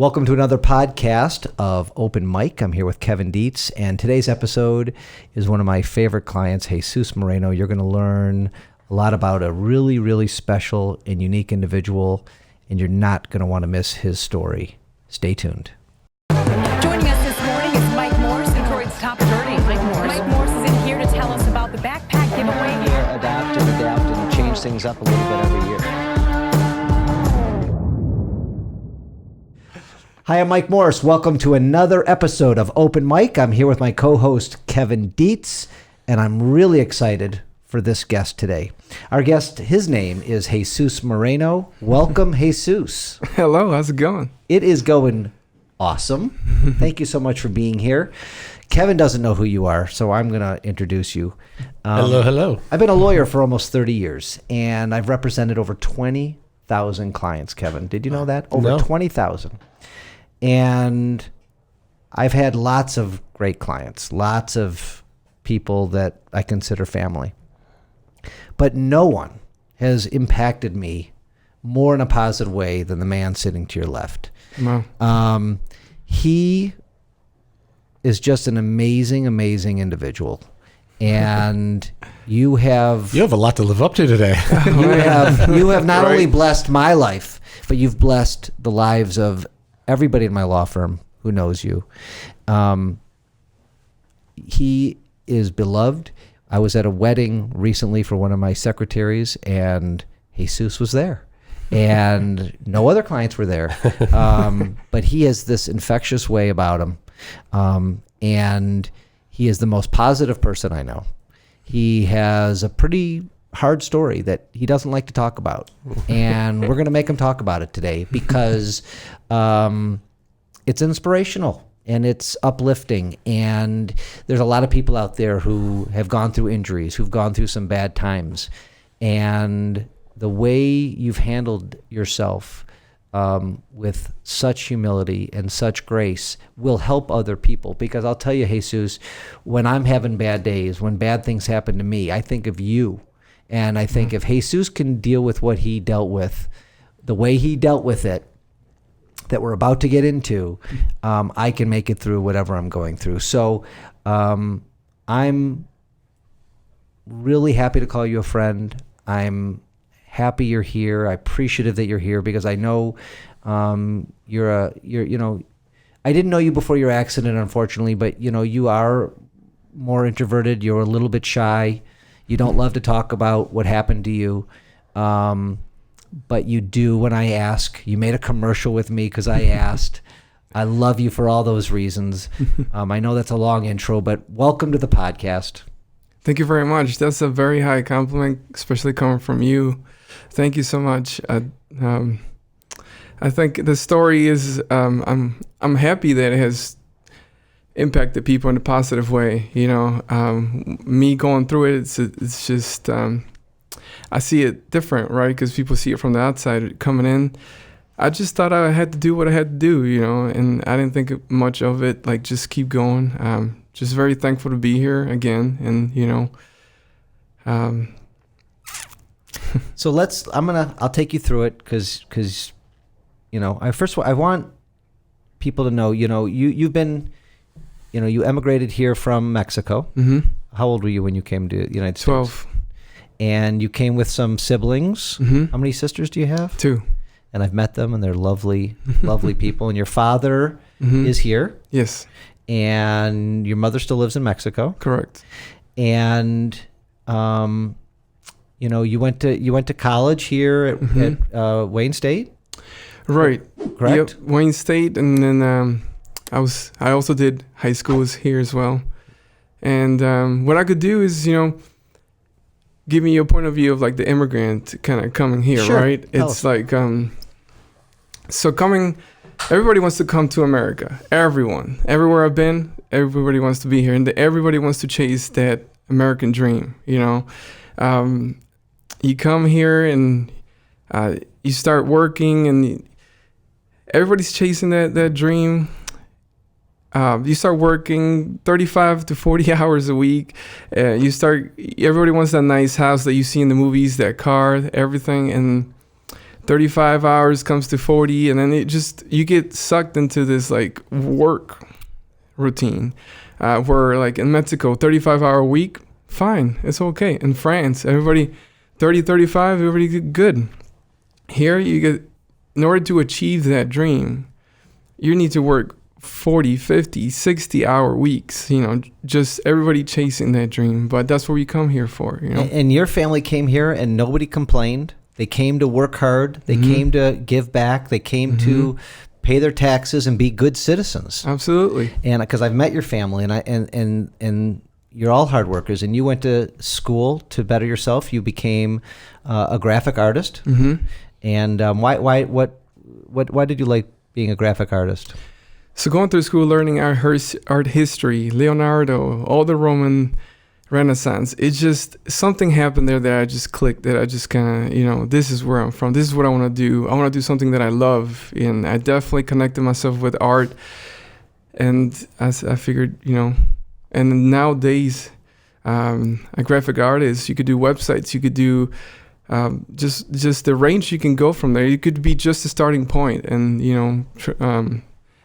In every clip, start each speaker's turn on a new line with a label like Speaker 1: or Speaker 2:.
Speaker 1: Welcome to another podcast of Open Mic. I'm here with Kevin Dietz, and today's episode is one of my favorite clients, Jesus Moreno. You're going to learn a lot about a really, really special and unique individual, and you're not going to want to miss his story. Stay tuned.
Speaker 2: Joining us this morning is Mike Morse, Detroit's top attorney. Mike Morse is in here to tell us about the backpack giveaway.
Speaker 1: Adapt, and change things up a little bit every year. Hi, I'm Mike Morse. Welcome to another episode of Open Mic. I'm here with my co-host, Kevin Dietz, and I'm really excited for this guest today. Our guest, his name is Jesus Moreno. Welcome, Jesus.
Speaker 3: Hello, how's it going?
Speaker 1: It is going awesome. Thank you so much for being here. Kevin doesn't know who you are, so I'm going to introduce you.
Speaker 4: Hello.
Speaker 1: I've been a lawyer for almost 30 years, and I've represented over 20,000 clients, Kevin. Did you know that? Over 20,000. And I've had lots of great clients, lots of people that I consider family. But no one has impacted me more in a positive way than the man sitting to your left.
Speaker 3: Wow.
Speaker 1: He is just an amazing, amazing individual. And you have
Speaker 4: a lot to live up to today.
Speaker 1: you have not
Speaker 3: Right.
Speaker 1: only blessed my life, but you've blessed the lives of everybody in my law firm who knows you. He is beloved. I was at a wedding recently for one of my secretaries, and Jesus was there. And no other clients were there. But he has this infectious way about him. And he is the most positive person I know. He has a pretty hard story that he doesn't like to talk about. And we're going to make him talk about it today because it's inspirational and it's uplifting. And there's a lot of people out there who have gone through injuries, who've gone through some bad times. And the way you've handled yourself with such humility and such grace will help other people. Because I'll tell you, Jesus, when I'm having bad days, when bad things happen to me, I think of you. And I think if Jesus can deal with what he dealt with, the way he dealt with it, that we're about to get into, I can make it through whatever I'm going through. So I'm really happy to call you a friend. I'm happy you're here. I'm appreciative that you're here because I know you're I didn't know you before your accident, unfortunately, but you are more introverted. You're a little bit shy. You don't love to talk about what happened to you, but you do when I ask. You made a commercial with me because I asked. I love you for all those reasons. I know that's a long intro, but welcome to the podcast.
Speaker 3: Thank you very much. That's a very high compliment, especially coming from you. Thank you so much. I think the story is, I'm happy that it has impacted people in a positive way. Me going through it, it's just, I see it different, right? Because people see it from the outside coming in. I just thought I had to do what I had to do, and I didn't think much of it, like just keep going. Just very thankful to be here again. And,
Speaker 1: So I'll take you through it because I want people to know, you've been, you emigrated here from Mexico.
Speaker 3: mm-hmm.
Speaker 1: How old were you when you came to the United States?
Speaker 3: 12.
Speaker 1: And you came with some siblings.
Speaker 3: Mm-hmm.
Speaker 1: How many sisters do you have?
Speaker 3: 2.
Speaker 1: And I've met them, and they're lovely, lovely people. And your father
Speaker 3: Mm-hmm.
Speaker 1: is here,
Speaker 3: Yes,
Speaker 1: and your mother still lives in Mexico.
Speaker 3: correct.
Speaker 1: And you went to college here at Wayne State,
Speaker 3: Right.
Speaker 1: correct?
Speaker 3: Yep, Wayne State, and then I also did high schools here as well. And what I could do is, give me your point of view of like the immigrant kind of coming here,
Speaker 1: Sure.
Speaker 3: right?
Speaker 1: Tell
Speaker 3: It's
Speaker 1: us.
Speaker 3: like everybody wants to come to America. Everywhere I've been, everybody wants to be here, and everybody wants to chase that American dream. You come here and you start working, and everybody's chasing that dream. You start working 35 to 40 hours a week. Everybody wants that nice house that you see in the movies, that car, everything. And 35 hours comes to 40, and then you get sucked into this like work routine, where like in Mexico, 35-hour week, fine, it's okay. In France, everybody 30, 35, everybody good. Here you get, in order to achieve that dream, you need to work 40, 50, 60-hour weeks, just everybody chasing that dream. But that's what we come here for,
Speaker 1: And your family came here and nobody complained. They came to work hard. They came to give back. They came to pay their taxes and be good citizens.
Speaker 3: Absolutely.
Speaker 1: And because I've met your family, and you're all hard workers, and you went to school to better yourself. You became a graphic artist. And why did you like being a graphic artist?
Speaker 3: So going through school, learning art history, Leonardo, all the Roman Renaissance, it just, something happened there that I just clicked, that I just kind of, this is where I'm from. This is what I want to do. I want to do something that I love. And I definitely connected myself with art. And I figured, and nowadays, a graphic artist, you could do websites, you could do just the range you can go from there. It could be just a starting point. And,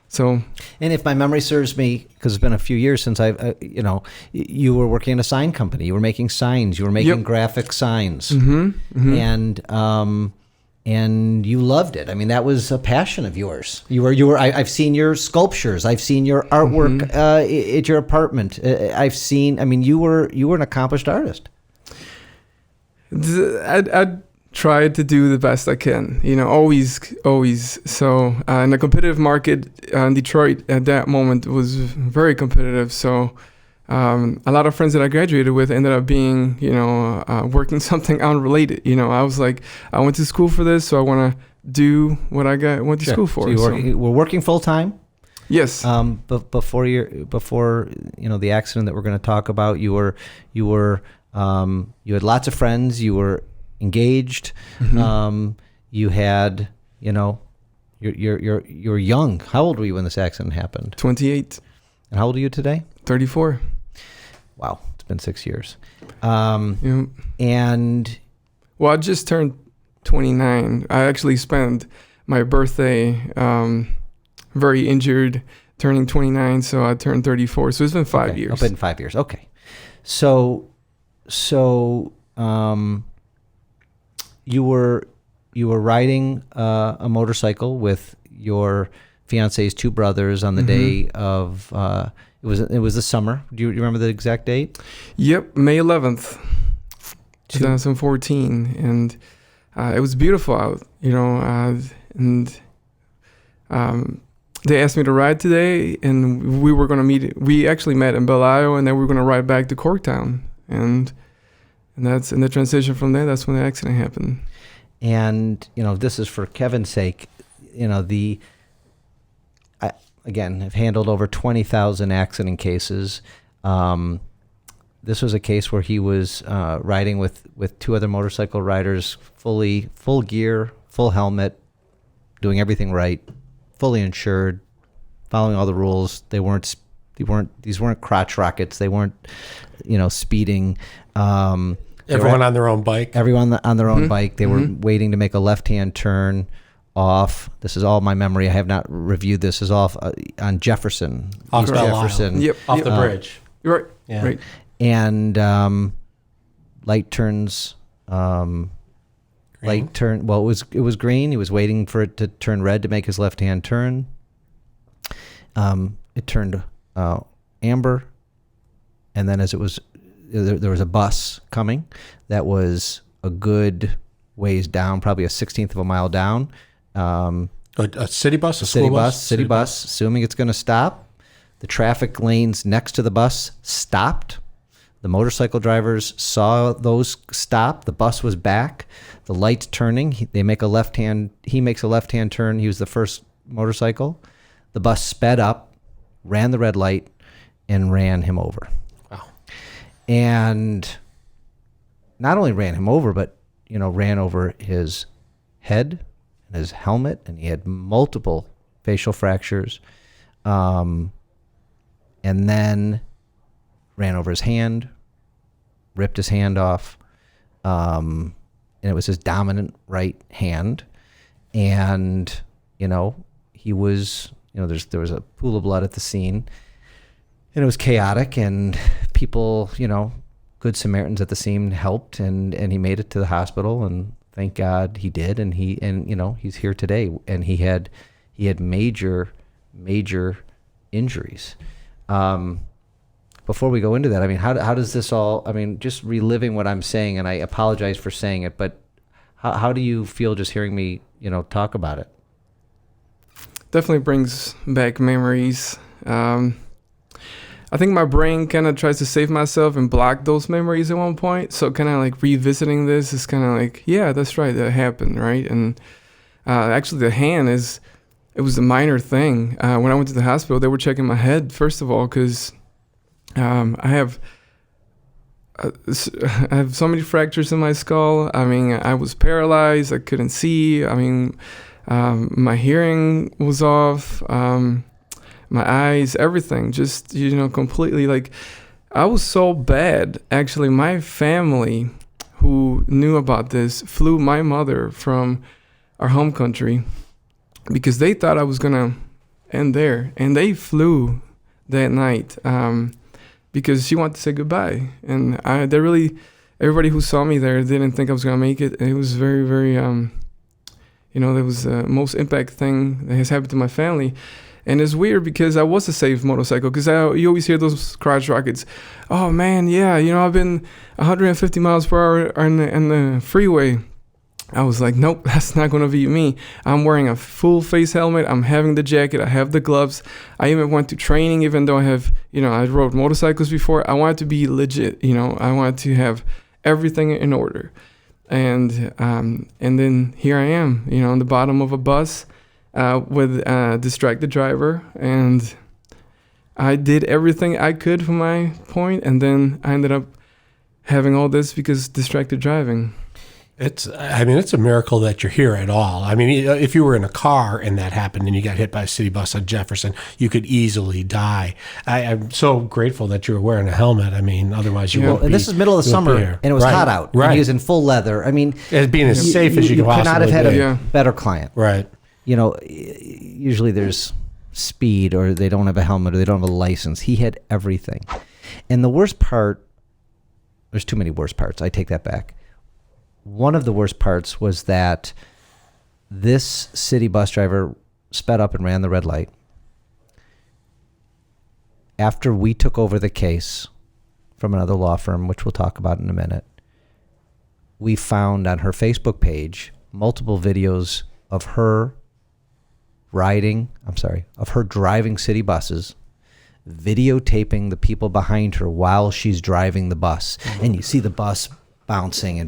Speaker 3: so,
Speaker 1: and if my memory serves me, because it's been a few years since you were working in a sign company. You were making signs. You were making graphic signs, and you loved it. I mean, that was a passion of yours. I've seen your sculptures. I've seen your artwork at your apartment. I've seen. I mean, you were an accomplished artist.
Speaker 3: I tried to do the best I can, always. So in the competitive market in Detroit at that moment was very competitive. So a lot of friends that I graduated with ended up being, working something unrelated. I was like, I went to school for this, so I want to do what I went to school for.
Speaker 1: So you were working full time?
Speaker 3: Yes.
Speaker 1: But before the accident that we're going to talk about, you had lots of friends. You were engaged. You had, you're young. How old were you when this accident happened?
Speaker 3: 28.
Speaker 1: And how old are you today?
Speaker 3: 34.
Speaker 1: Wow, it's been 6 years.
Speaker 3: And well, I just turned 29. I actually spent my birthday very injured, turning 29. So I turned 34. So it's been 5 years.
Speaker 1: It's been 5 years. Okay. So you were riding a motorcycle with your fiance's two brothers on the day of it was the summer. Do you remember the exact date?
Speaker 3: Yep, May 11th, 2014, and it was beautiful out. And they asked me to ride today, and we were going to meet. We actually met in Belle Isle, and then we were going to ride back to Corktown, and that's in the transition from there. That's when the accident happened.
Speaker 1: And this is for Kevin's sake. I've handled over 20,000 accident cases. This was a case where he was riding with two other motorcycle riders, full gear, full helmet, doing everything right, fully insured, following all the rules. These weren't crotch rockets. They weren't, speeding.
Speaker 4: Everyone on their own bike.
Speaker 1: Everyone on their own bike. They were waiting to make a left-hand turn off. This is all my memory. I have not reviewed this. Is off on Jefferson.
Speaker 4: Off
Speaker 1: East
Speaker 4: Jefferson.
Speaker 3: Yep.
Speaker 4: Off the bridge.
Speaker 3: You're right.
Speaker 4: Yeah.
Speaker 3: Right.
Speaker 1: And light turns. Light turn. Well, it was green. He was waiting for it to turn red to make his left-hand turn. It turned amber, and then as it was, there was a bus coming that was a good ways down, probably a 16th of a mile down.
Speaker 4: A city bus, a
Speaker 1: city
Speaker 4: school
Speaker 1: bus, city bus, assuming it's going to stop. The traffic lanes next to the bus stopped. The motorcycle drivers saw those stop. The bus was back. The light's turning. He makes a left-hand turn. He was the first motorcycle. The bus sped up, ran the red light, and ran him over.
Speaker 4: Wow.
Speaker 1: And not only ran him over, but ran over his head and his helmet, and he had multiple facial fractures. And then ran over his hand, ripped his hand off, and it was his dominant right hand. And, he was, there was a pool of blood at the scene, and it was chaotic, and people, good Samaritans at the scene helped, and he made it to the hospital, and thank God he did. And he's here today, and he had major injuries. Before we go into that, I mean, how does this all, I mean, just reliving what I'm saying, and I apologize for saying it, but how do you feel just hearing me, talk about it?
Speaker 3: Definitely brings back memories. I think my brain kind of tries to save myself and block those memories at one point. So kind of like revisiting this is kind of like, yeah, that's right, that happened, right? And actually the hand it was a minor thing. When I went to the hospital, they were checking my head, first of all, because I have so many fractures in my skull. I mean, I was paralyzed. I couldn't see. I mean, my hearing was off. My eyes, everything, just, completely, like, I was so bad. Actually, my family, who knew about this, flew my mother from our home country because they thought I was going to end there. And they flew that night because she wanted to say goodbye. And everybody who saw me there didn't think I was going to make it. It was very, very, that was the most impact thing that has happened to my family. And it's weird because I was a safe motorcycle, because you always hear those crotch rockets. Oh man, yeah, I've been 150 miles per hour on the freeway. I was like, nope, that's not going to be me. I'm wearing a full face helmet. I'm having the jacket. I have the gloves. I even went to training, even though I rode motorcycles before. I wanted to be legit, I wanted to have everything in order. And then here I am, on the bottom of a bus, with a distracted driver, and I did everything I could from my point, and then I ended up having all this because distracted driving.
Speaker 4: It's a miracle that you're here at all. I mean, if you were in a car and that happened and you got hit by a city bus on Jefferson, you could easily die. I'm so grateful that you were wearing a helmet. I mean, otherwise you won't be.
Speaker 1: And this is middle of the summer, and it was hot out.
Speaker 4: Right.
Speaker 1: And he was in full leather. I mean,
Speaker 4: as being as safe as you could possibly be.
Speaker 1: You could not have had a better client.
Speaker 4: Right.
Speaker 1: Usually there's speed, or they don't have a helmet, or they don't have a license. He had everything. And the worst part, there's too many worst parts. I take that back. One of the worst parts was that this city bus driver sped up and ran the red light. After we took over the case from another law firm, which we'll talk about in a minute, we found on her Facebook page multiple videos of her driving city buses, videotaping the people behind her while she's driving the bus. And you see the bus bouncing,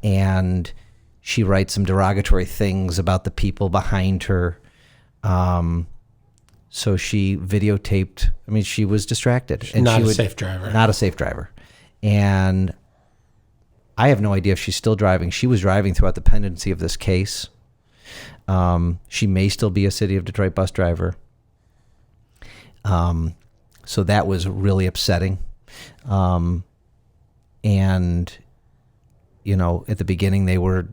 Speaker 1: and she writes some derogatory things about the people behind her. So she videotaped. I mean, she was distracted. And
Speaker 4: not a safe driver.
Speaker 1: Not a safe driver. And I have no idea if she's still driving. She was driving throughout the pendency of this case. She may still be a City of Detroit bus driver. So that was really upsetting. And, at the beginning they were,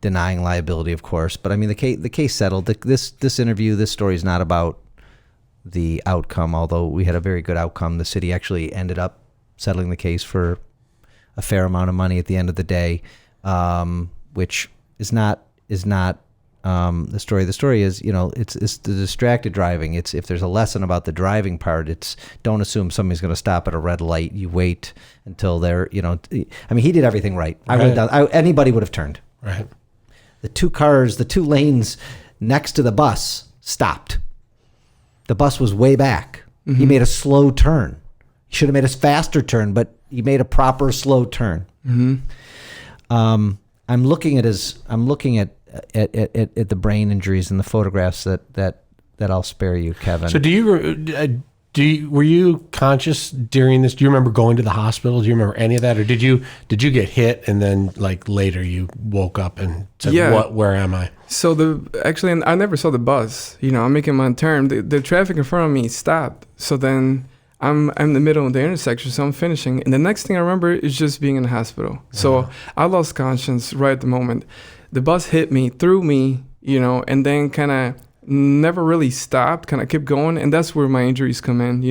Speaker 1: denying liability, of course. But I mean, the case settled. This interview, this story is not about the outcome, although we had a very good outcome. The city actually ended up settling the case for a fair amount of money at the end of the day, which is not the story. The story is, it's the distracted driving. It's, if there's a lesson about the driving part, it's don't assume somebody's going to stop at a red light. You wait until they're, I mean, he did everything right. Anybody would have turned.
Speaker 4: Right.
Speaker 1: The two lanes next to the bus stopped. The bus was way back. Mm-hmm. He made a slow turn. He should have made a faster turn, but he made a proper slow turn.
Speaker 3: Mm-hmm.
Speaker 1: I'm looking at the brain injuries and the photographs that I'll spare you, Kevin.
Speaker 4: So were you conscious during this? Do you remember going to the hospital? Do you remember any of that, or did you get hit and then like later you woke up and said, where am I?
Speaker 3: So I never saw the bus. I'm making my turn. The traffic in front of me stopped. So then I'm in the middle of the intersection, so I'm finishing. And the next thing I remember is just being in the hospital. So I lost conscience right at the moment. the bus hit me, threw me, and then kind of never really stopped, kind of kept going. And that's where my injuries come in,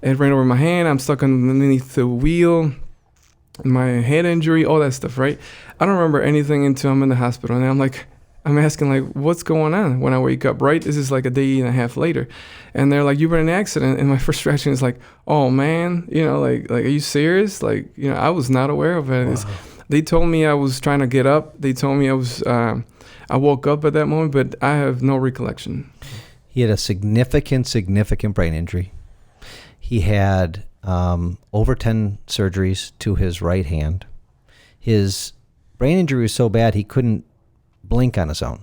Speaker 3: It ran over my hand. I'm stuck underneath the wheel, my head injury, all that stuff, right? I don't remember anything until I'm in the hospital. And I'm asking, what's going on when I wake up, right? This is like a day and a half later. And they're like, you were in an accident. And my first reaction is like, oh, man, are you serious? I was not aware of it.
Speaker 4: Wow.
Speaker 3: They told me I was trying to get up. They told me I woke up at that moment, but I have no recollection.
Speaker 1: He had a significant brain injury. He had over 10 surgeries to his right hand. His brain injury was so bad he couldn't blink on his own.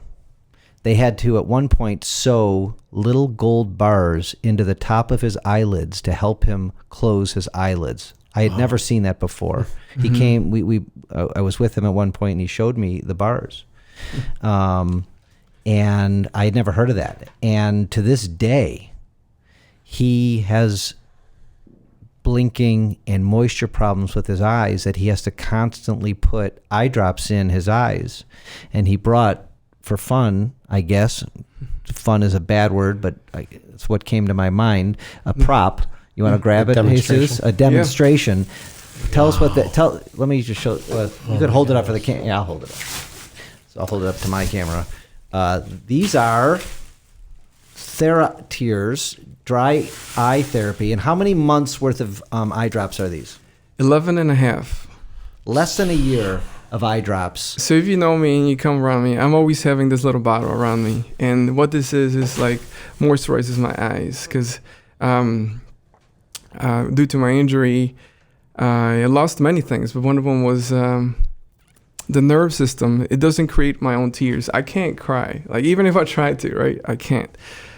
Speaker 1: They had to, at one point, sew little gold bars into the top of his eyelids to help him close his eyelids. I had never seen that before. He came. I was with him at one point, and he showed me the bars, and I had never heard of that. And to this day, he has blinking and moisture problems with his eyes that he has to constantly put eye drops in his eyes. And he brought, for fun, I guess, fun is a bad word, but it's what came to my mind, a prop. You want to grab it, Jesus? A demonstration. Yeah. Tell us what that, let me just show, you could hold it up for the camera. Yeah, I'll hold it up. So I'll hold it up to my camera. These are TheraTears dry eye therapy. And how many months worth of eye drops are these?
Speaker 3: 11 and a half.
Speaker 1: Less than a year of eye drops.
Speaker 3: So if you know me and you come around me, I'm always having this little bottle around me. And what this is moisturizes my eyes. Because due to my injury, I lost many things. But one of them was the nerve system. It doesn't create my own tears. I can't cry. Even if I tried to, right? I can't.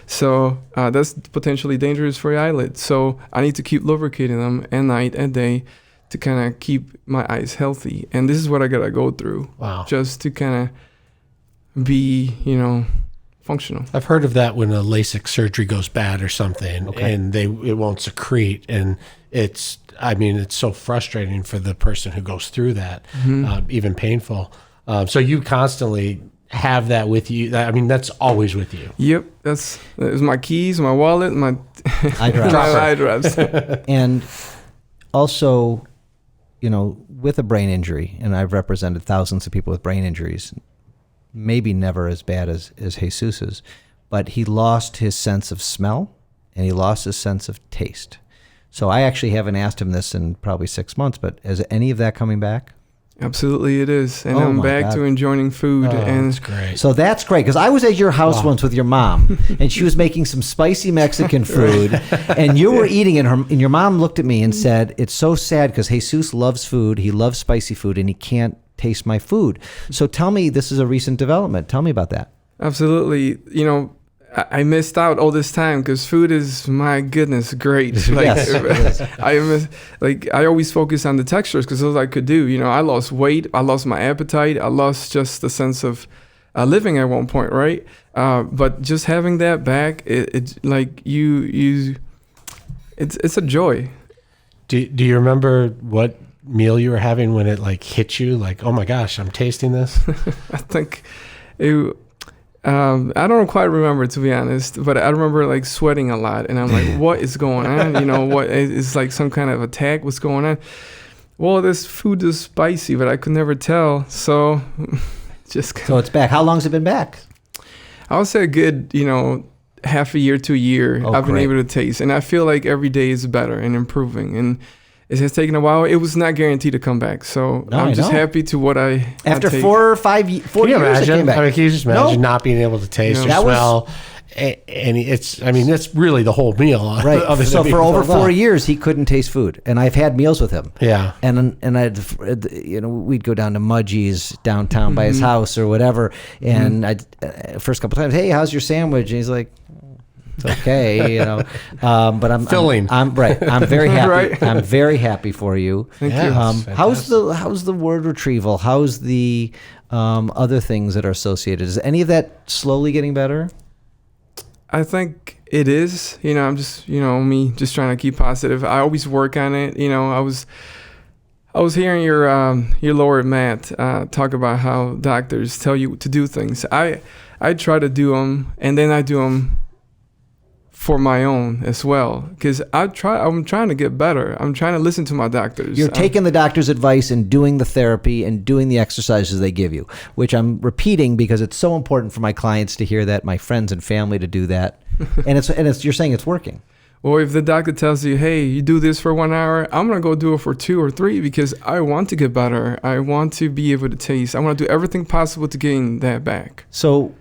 Speaker 3: So that's potentially dangerous for your eyelids. So I need to keep lubricating them at night and day to kind of keep my eyes healthy. And this is what I got to go through.
Speaker 4: Wow.
Speaker 3: Just to kind of be, functional.
Speaker 4: I've heard of that when a LASIK surgery goes bad or something, and it won't secrete. And it's so frustrating for the person who goes through that, even painful. So you constantly have that with you. That's always with you.
Speaker 3: Yep, it's my keys, my wallet, my eye drops.
Speaker 1: And also, with a brain injury, and I've represented thousands of people with brain injuries, maybe never as bad as Jesus's, but he lost his sense of smell and he lost his sense of taste. So I actually haven't asked him this in probably 6 months, but is any of that coming back?
Speaker 3: Absolutely, it is. And I'm back to enjoying food. And
Speaker 4: that's great.
Speaker 1: So that's great, because I was at your house once with your mom, and she was making some spicy Mexican food, and you were eating it, and your mom looked at me and said, it's so sad because Jesus loves food, he loves spicy food, and he can't taste my food. So tell me, this is a recent development. Tell me about that.
Speaker 3: Absolutely. I missed out all this time because food is, my goodness, great.
Speaker 1: Yes.
Speaker 3: I always focus on the textures because that's all I could do. I lost weight, I lost my appetite, I lost just the sense of living at one point, right? But just having that back, it's a joy.
Speaker 4: Do you remember what meal you were having when it hit you? Oh my gosh, I'm tasting this.
Speaker 3: I think it. I don't quite remember, to be honest, but I remember sweating a lot, and I'm like, what is going on? What is some kind of attack? What's going on? Well, this food is spicy, but I could never tell. So
Speaker 1: So it's back. How long has it been back?
Speaker 3: I would say a good, half a year to a year. I've been able to taste, and I feel like every day is better and improving. And it has taken a while. It was not guaranteed to come back. So I'm just happy to what I
Speaker 1: after 4 or 5 years. Can you imagine?
Speaker 4: Can you just imagine not being able to taste or smell? And it's really the whole meal.
Speaker 1: Right. So for over 4 years, he couldn't taste food, and I've had meals with him.
Speaker 4: Yeah.
Speaker 1: And we'd go down to Mudgee's downtown by his house or whatever, and first couple times, hey, how's your sandwich? And he's like, it's okay, but I'm
Speaker 4: filling.
Speaker 1: I'm right. I'm very happy.
Speaker 3: Right.
Speaker 1: I'm very happy for you.
Speaker 3: Thank you.
Speaker 1: How's the word retrieval? How's the other things that are associated? Is any of that slowly getting better?
Speaker 3: I think it is. I'm just me just trying to keep positive. I always work on it. I was hearing your Lord Matt talk about how doctors tell you to do things. I try to do them, and then I do them for my own as well, because I'm trying to get better. I'm trying to listen to my doctors.
Speaker 1: You're taking the doctor's advice and doing the therapy and doing the exercises they give you, which I'm repeating because it's so important for my clients to hear that, my friends and family to do that, and it's you're saying it's working.
Speaker 3: Well, if the doctor tells you, hey, you do this for 1 hour, I'm going to go do it for 2 or 3 because I want to get better. I want to be able to taste. I want to do everything possible to gain that back.
Speaker 1: So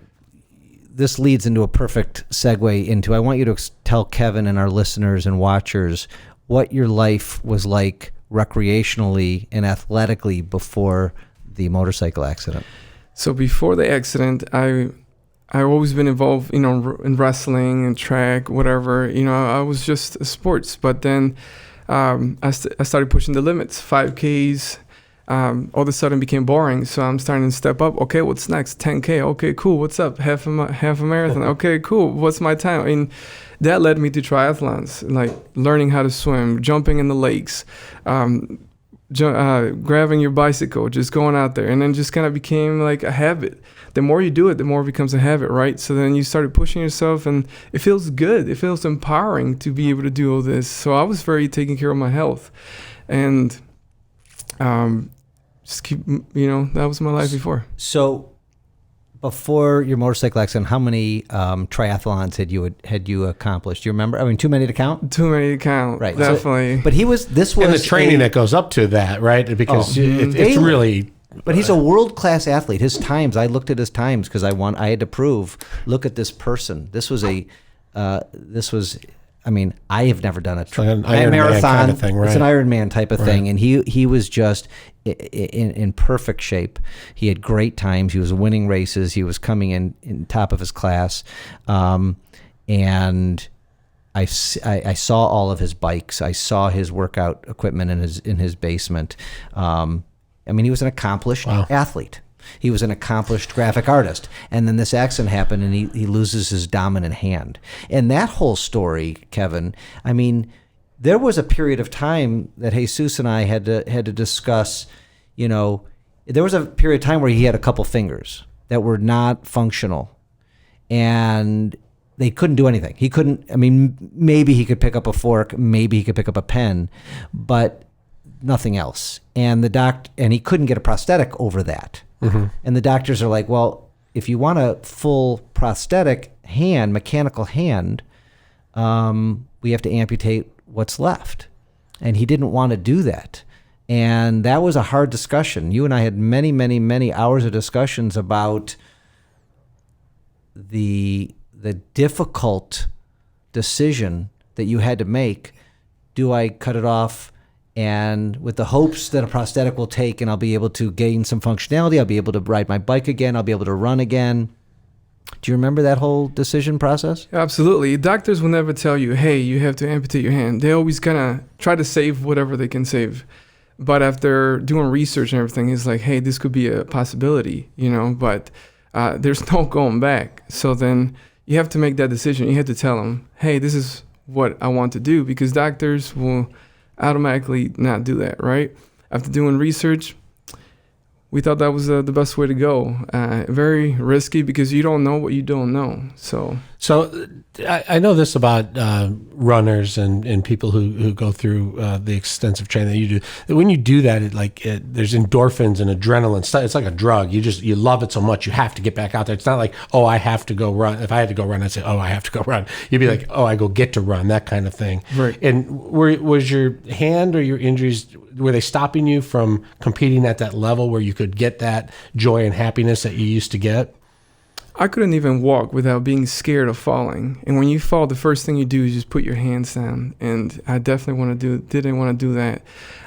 Speaker 1: this leads into a perfect segue into, I want you to tell Kevin and our listeners and watchers what your life was like recreationally and athletically before the motorcycle accident.
Speaker 3: So before the accident, I've always been involved, in wrestling and track, whatever. I was just sports. But then I started pushing the limits. 5Ks all of a sudden became boring. So I'm starting to step up. Okay, what's next? 10K. Okay, cool. What's up? Half a marathon. Okay, cool. What's my time? I mean, that led me to triathlons, like learning how to swim, jumping in the lakes, grabbing your bicycle, just going out there, and then just kind of became like a habit. The more you do it, the more it becomes a habit, right? So then you started pushing yourself, and it feels good. It feels empowering to be able to do all this. So I was very taking care of my health, and just keep, that was my life before.
Speaker 1: So before your motorcycle accident, how many triathlons had you accomplished? Do you remember? I mean, too many to count?
Speaker 3: Too many to count, right? Definitely.
Speaker 1: So, but this was
Speaker 4: and the training that goes up to that, right? Because it's really.
Speaker 1: But he's a world-class athlete. His times, I looked at his times because I had to prove, look at this person. This was I have never done a marathon
Speaker 4: kind of thing, right?
Speaker 1: It's an Ironman type of thing. And he was just in perfect shape. He had great times. He was winning races. He was coming in top of his class. And I saw all of his bikes. I saw his workout equipment in his basement. He was an accomplished athlete. He was an accomplished graphic artist. And then this accident happened, and he loses his dominant hand. And that whole story, Kevin, there was a period of time that Jesus and I had to discuss, there was a period of time where he had a couple fingers that were not functional. And they couldn't do anything. He couldn't, maybe he could pick up a fork, maybe he could pick up a pen, but nothing else. And he couldn't get a prosthetic over that. Mm-hmm. And the doctors are like, well, if you want a full prosthetic hand, mechanical hand, we have to amputate what's left. And he didn't want to do that. And that was a hard discussion. You and I had many, many, many hours of discussions about the difficult decision that you had to make. Do I cut it off? And with the hopes that a prosthetic will take and I'll be able to gain some functionality, I'll be able to ride my bike again, I'll be able to run again. Do you remember that whole decision process?
Speaker 3: Absolutely. Doctors will never tell you, hey, you have to amputate your hand. They always kind of try to save whatever they can save. But after doing research and everything, it's like, hey, this could be a possibility, but there's no going back. So then you have to make that decision. You have to tell them, hey, this is what I want to do, because doctors will automatically not do that, right? After doing research, we thought that was the best way to go. Very risky because you don't know what you don't know. So I know this about runners and people who go through the extensive training that you do. When you do that, there's endorphins and adrenaline. It's like a drug. You love it so much you have to get back out there. It's not like, oh, I have to go run. If I had to go run, I'd say, oh, I have to go run. You'd be like, oh, I get to run, that kind of thing. Right.
Speaker 4: And was your hand or your injuries, were they stopping you from competing at that level where you could get that joy and happiness that you used to get?
Speaker 3: I couldn't even walk without being scared of falling. And when you fall, the first thing you do is just put your hands down. And I definitely didn't want to do that.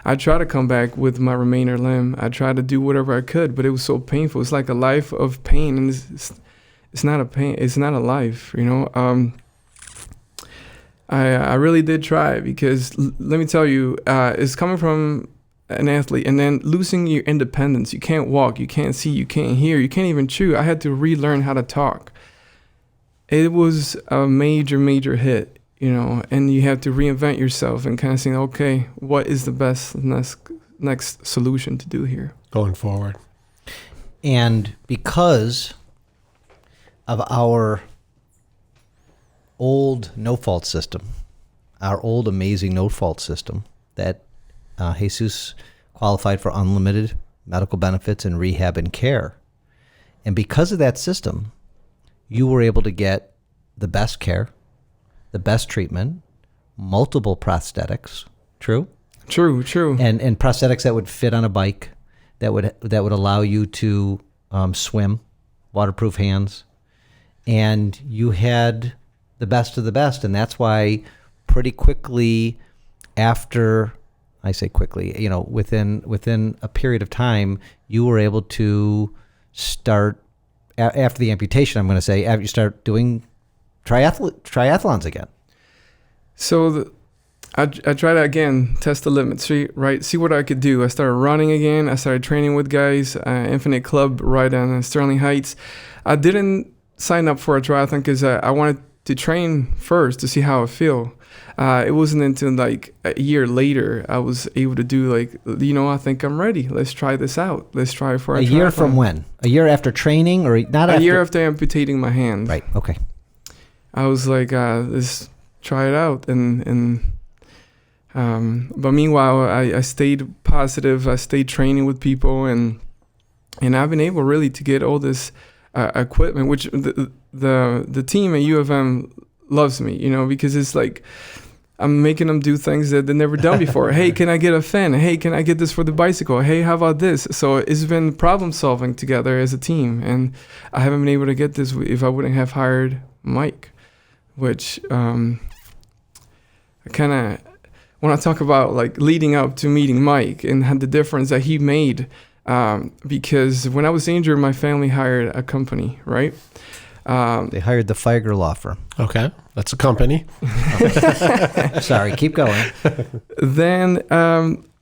Speaker 3: I tried to come back with my remainder limb. I tried to do whatever I could, but it was so painful. It's like a life of pain, and it's not a pain. It's not a life, I really did try, because let me tell you, it's coming from an athlete and then losing your independence. You can't walk, you can't see, you can't hear, you can't even chew. I had to relearn how to talk. It was a major hit, and you have to reinvent yourself and kind of saying, okay, what is the best next solution to do here
Speaker 4: going forward.
Speaker 1: And because of our old no-fault system, our old amazing no-fault system that Jesus qualified for unlimited medical benefits and rehab and care. And because of that system, you were able to get the best care, the best treatment, multiple prosthetics. True?
Speaker 3: True.
Speaker 1: And prosthetics that would fit on a bike, that would allow you to swim, waterproof hands. And you had the best of the best. And that's why pretty quickly after, I say quickly, within a period of time, you were able to start, after the amputation, I'm going to say, after you start doing triathlons again.
Speaker 3: So I tried to, again, test the limits, right? See what I could do. I started running again. I started training with guys, Infinite Club right on Sterling Heights. I didn't sign up for a triathlon because I wanted to train first to see how I feel. It wasn't until like a year later I was able to do I think I'm ready. Let's try this out. Let's try for a triathlon.
Speaker 1: Year from when? A year after training, or not?
Speaker 3: A year after amputating my hand.
Speaker 1: Right. Okay.
Speaker 3: I was like, let's try it out, but meanwhile, I stayed positive. I stayed training with people, and I've been able really to get all this equipment, which the team at U of M loves me, because it's like I'm making them do things that they've never done before. Hey, can I get a fin? Hey, can I get this for the bicycle? Hey, how about this? So it's been problem solving together as a team, and I haven't been able to get this if I wouldn't have hired Mike, which I kind of, when I talk about like leading up to meeting Mike and had the difference that he made, because when I was injured, my family hired a company, right?
Speaker 1: They hired the Feiger Law Firm.
Speaker 4: Okay, that's a company.
Speaker 1: Sorry, keep going.
Speaker 3: Then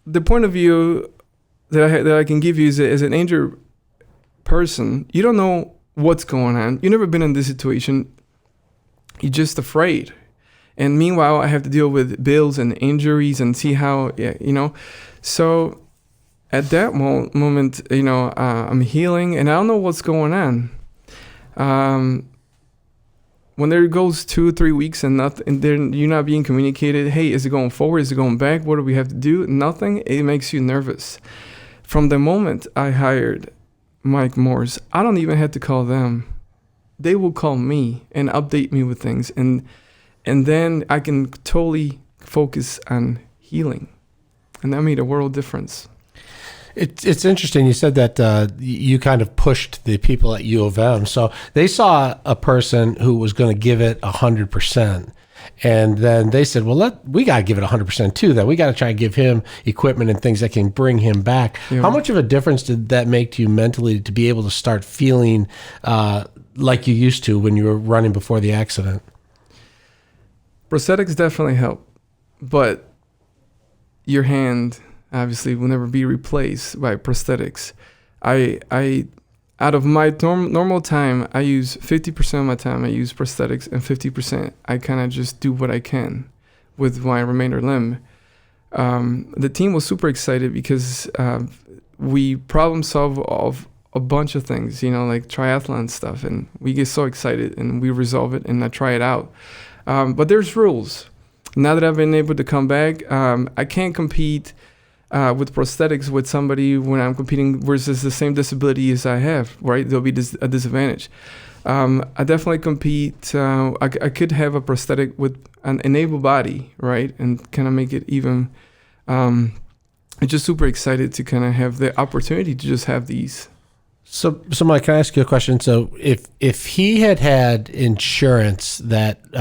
Speaker 3: the point of view that I can give you is as an injured person, you don't know what's going on. You've never been in this situation. You're just afraid. And meanwhile, I have to deal with bills and injuries and see how, So at that moment, I'm healing and I don't know what's going on. When there goes 2-3 weeks and nothing, and then you're not being communicated, hey, is it going forward? Is it going back? What do we have to do? Nothing. It makes you nervous. From the moment I hired Mike Morse, I don't even have to call them. They will call me and update me with things. And then I can totally focus on healing. And that made a world difference.
Speaker 4: It's interesting. You said that you kind of pushed the people at U of M. So they saw a person who was going to give it 100%. And then they said, well, we got to give it 100% too. That we got to try and give him equipment and things that can bring him back. Yeah. How much of a difference did that make to you mentally to be able to start feeling like you used to when you were running before the accident?
Speaker 3: Prosthetics definitely help, but your hand obviously will never be replaced by prosthetics. I out of my normal time, I use 50% of my time I use prosthetics, and 50% I kind of just do what I can with my remainder limb. The team was super excited because we problem solve of a bunch of things, like triathlon stuff, and we get so excited and we resolve it and I try it out. But there's rules. Now that I've been able to come back, I can't compete with prosthetics with somebody when I'm competing versus the same disability as I have, right? There'll be a disadvantage. I definitely compete. I could have a prosthetic with an able body, right? And kind of make it even. I'm just super excited to kind of have the opportunity to just have these.
Speaker 4: So Mike, can I ask you a question? So if he had insurance that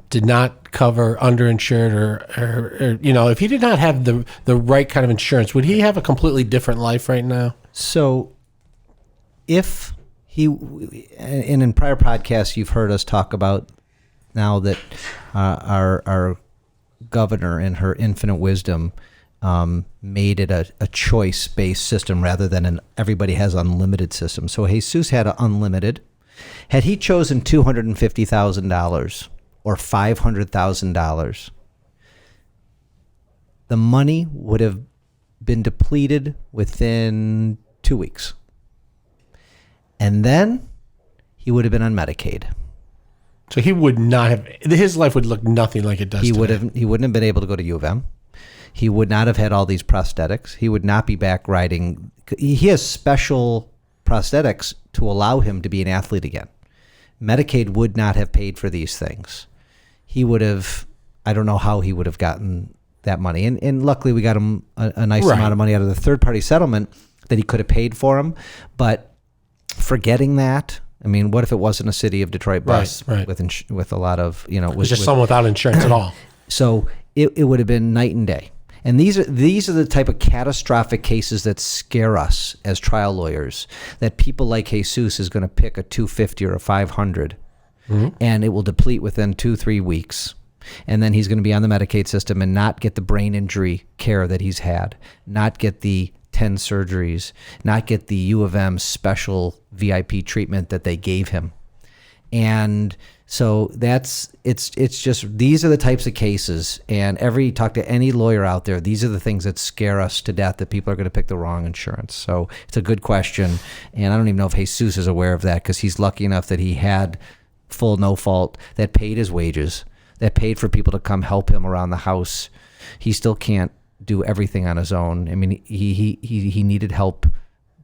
Speaker 4: did not cover underinsured or if he did not have the right kind of insurance, would he have a completely different life right now?
Speaker 1: So if he, and in prior podcasts, you've heard us talk about now that our governor in her infinite wisdom made it a choice-based system rather than an everybody has unlimited system. So Jesus had an unlimited. Had he chosen $250,000 or $500,000, the money would have been depleted within 2 weeks. And then he would have been on Medicaid.
Speaker 4: So he would not have, his life would look nothing like it does
Speaker 1: He
Speaker 4: today.
Speaker 1: he wouldn't have been able to go to U of M. He would not have had all these prosthetics. He would not be back riding. He has special prosthetics to allow him to be an athlete again. Medicaid would not have paid for these things. He would have, I don't know how he would have gotten that money. And luckily we got him a nice
Speaker 4: Right.
Speaker 1: amount of money out of the third-party settlement that he could have paid for him. But forgetting that, I mean, what if it wasn't a City of Detroit bus
Speaker 4: Right.
Speaker 1: with a lot of,
Speaker 4: It was just someone without insurance at all.
Speaker 1: So it would have been night and day. And these are the type of catastrophic cases that scare us as trial lawyers, that people like Jesus is going to pick a 250 or a 500 and it will deplete within 2-3 weeks. And then he's going to be on the Medicaid system and not get the brain injury care that he's had, not get the 10 surgeries, not get the U of M special VIP treatment that they gave him. And so it's just, these are the types of cases, and talk to any lawyer out there, these are the things that scare us to death, that people are going to pick the wrong insurance. So it's a good question. And I don't even know if Jesus is aware of that, because he's lucky enough that he had full no fault that paid his wages, that paid for people to come help him around the house. He still can't do everything on his own. I mean, he needed help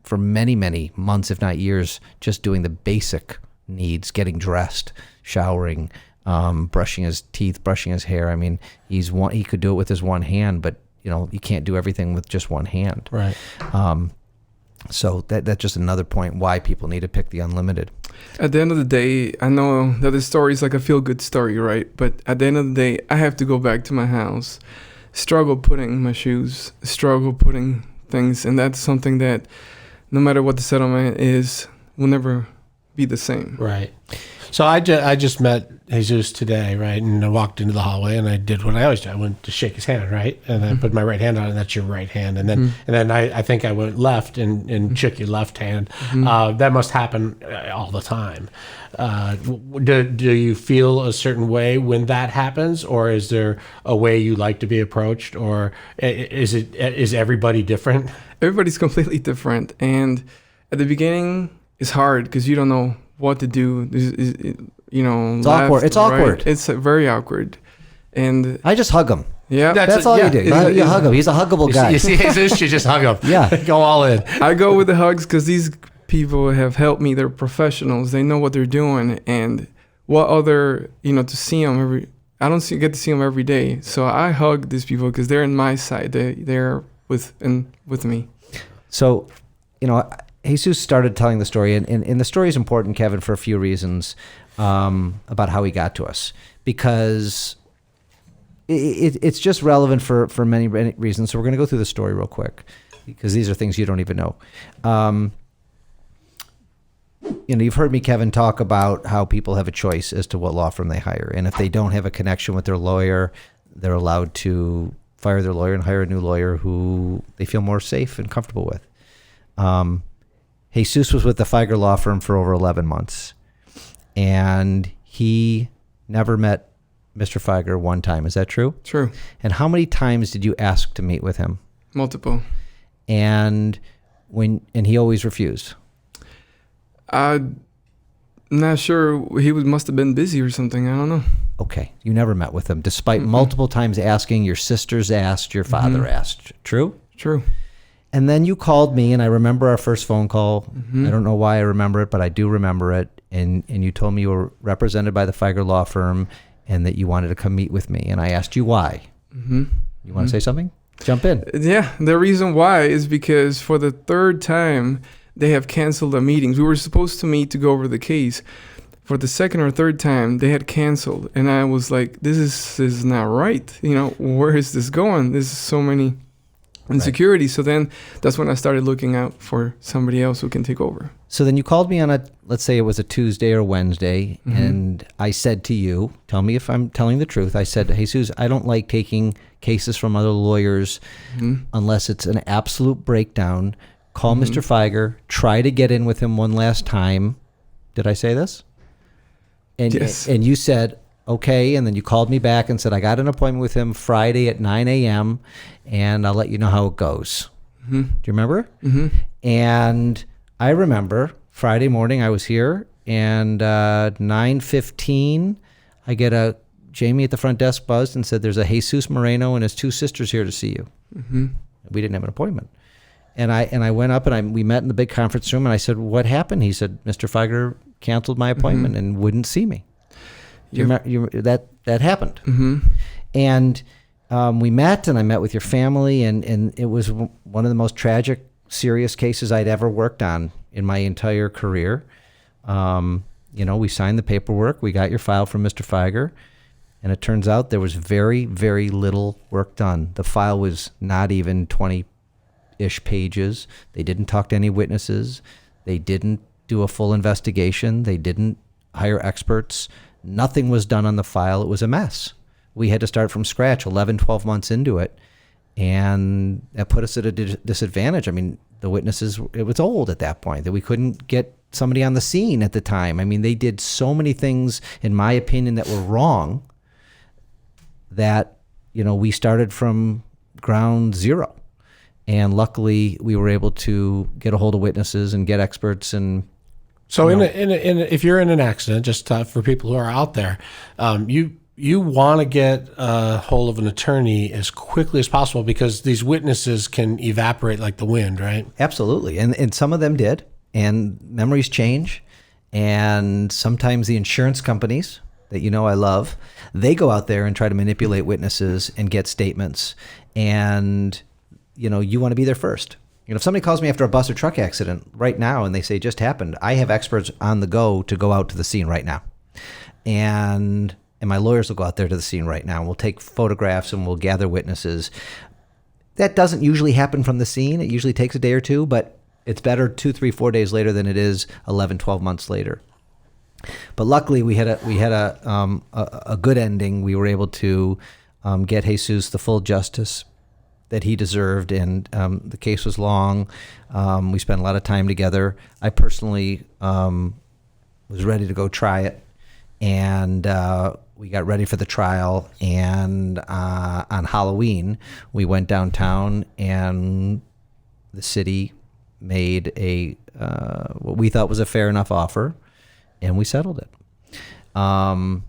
Speaker 1: for many, many months, if not years, just doing the basic needs, getting dressed, showering, brushing his teeth, brushing his hair. I mean, he could do it with his one hand, but you can't do everything with just one hand.
Speaker 4: Right.
Speaker 1: So that's just another point why people need to pick the unlimited.
Speaker 3: At the end of the day, I know that the story is like a feel-good story, right? But at the end of the day, I have to go back to my house, struggle putting my shoes, struggle putting things, and that's something that no matter what the settlement is, will never be the same.
Speaker 4: Right. So I just met Jesus today, right? And I walked into the hallway and I did what I always do. I went to shake his hand, right? And I put my right hand on it, and that's your right hand. And then I think I went left and shook your left hand. That must happen all the time. Do you feel a certain way when that happens, or is there a way you like to be approached, or is everybody different?
Speaker 3: Everybody's completely different. And at the beginning, it's hard because you don't know what to do. It's
Speaker 1: awkward. It's awkward.
Speaker 3: It's very awkward. And
Speaker 1: I just hug him.
Speaker 3: yeah,
Speaker 1: That's all you do. You hug him. He's a huggable guy.
Speaker 4: You see Jesus, you just hug him.
Speaker 1: Yeah.
Speaker 4: Go all in.
Speaker 3: I go with the hugs because these people have helped me. They're professionals. They know what they're doing. And what other, to see them I don't get to see them every day. So I hug these people because they're in my side. They're with me.
Speaker 1: So, Jesus started telling the story, and the story is important, Kevin, for a few reasons about how he got to us, because it's just relevant for many reasons. So we're going to go through the story real quick, because these are things you don't even know. You've heard me, Kevin, talk about how people have a choice as to what law firm they hire, and if they don't have a connection with their lawyer, they're allowed to fire their lawyer and hire a new lawyer who they feel more safe and comfortable with. Jesus was with the Feiger Law Firm for over 11 months, and he never met Mr. Feiger one time. Is that true?
Speaker 3: True.
Speaker 1: And how many times did you ask to meet with him?
Speaker 3: Multiple.
Speaker 1: And he always refused?
Speaker 3: I'm not sure. He must have been busy or something. I don't know.
Speaker 1: Okay. You never met with him, despite multiple times asking. Your sisters asked, your father asked. True?
Speaker 3: True.
Speaker 1: And then you called me, and I remember our first phone call. I don't know why I remember it, but I do remember it. And you told me you were represented by the Feiger Law Firm and that you wanted to come meet with me. And I asked you why. You want to say something? Jump in.
Speaker 3: Yeah, the reason why is because for the third time, they have canceled the meetings. We were supposed to meet to go over the case. For the second or third time, they had canceled. And I was like, this is not right. Where is this going? There's so many insecurity. Right. So then that's when I started looking out for somebody else who can take over.
Speaker 1: So then you called me on let's say it was a Tuesday or Wednesday, and I said to you, tell me if I'm telling the truth. I said, Jesus, I don't like taking cases from other lawyers unless it's an absolute breakdown. Call Mr. Feiger, try to get in with him one last time. Did I say this? And,
Speaker 3: yes.
Speaker 1: And you said, okay. And then you called me back and said, I got an appointment with him Friday at 9 a.m. and I'll let you know how it goes. Do you remember? And I remember Friday morning I was here, and 9:15 I get Jamie at the front desk buzzed and said, there's a Jesus Moreno and his 2 sisters here to see you. We didn't have an appointment. And I went up and we met in the big conference room, and I said, what happened? He said, Mr. Feiger canceled my appointment and wouldn't see me. That happened. And we met, and I met with your family, and it was one of the most tragic, serious cases I'd ever worked on in my entire career. We signed the paperwork. We got your file from Mr. Feiger, and it turns out there was very, very little work done. The file was not even 20-ish pages. They didn't talk to any witnesses. They didn't do a full investigation. They didn't hire experts. Nothing was done on the file. It was a mess. We had to start from scratch 11, 12 months into it, and that put us at a disadvantage. I mean, the witnesses, it was old at that point, that we couldn't get somebody on the scene at the time. I mean, they did so many things, in my opinion, that were wrong, that, we started from ground zero. And luckily, we were able to get a hold of witnesses and get experts. And
Speaker 4: so, if you're in an accident, just for people who are out there, you want to get a hold of an attorney as quickly as possible, because these witnesses can evaporate like the wind, right?
Speaker 1: Absolutely. And some of them did. And memories change. And sometimes the insurance companies that I love, they go out there and try to manipulate witnesses and get statements. And, you want to be there first. If somebody calls me after a bus or truck accident right now and they say it just happened, I have experts on the go to go out to the scene right now. And my lawyers will go out there to the scene right now. We'll take photographs and we'll gather witnesses. That doesn't usually happen from the scene. It usually takes a day or two, but it's better 2, 3, 4 days later than it is 11, 12 months later. But luckily, we had a good ending. We were able to get Jesus the full justice that he deserved, and the case was long. We spent a lot of time together. I personally was ready to go try it, and we got ready for the trial. And on Halloween, we went downtown, and the city made what we thought was a fair enough offer, and we settled it. And